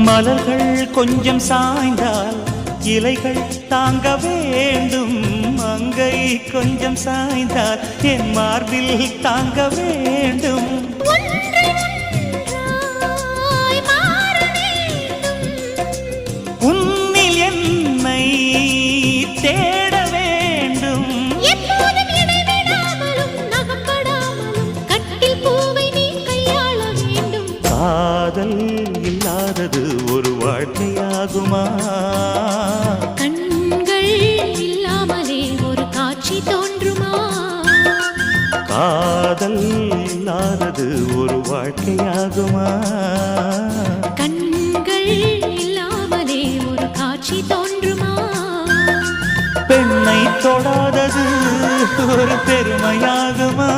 மலர்கள் கொஞ்சம் சாய்ந்தால் இலைகள் தாங்க வேண்டும். மங்கை கொஞ்சம் சாய்ந்தால் என் மார்பில் தாங்க வேண்டும். உன்னில் என்னை தேட வேண்டும். காதல் இல்லாதது ஒரு வாழ்க்கையாகுமா? கண்கள் இல்லாமலே ஒரு காட்சி தோன்றுமா? காதல் இல்லாதது ஒரு வாழ்க்கையாகுமா? கண்கள் இல்லாமலே ஒரு காட்சி தோன்றுமா? பெண்ணை தொடாதது ஒரு பெருமையாகுமா?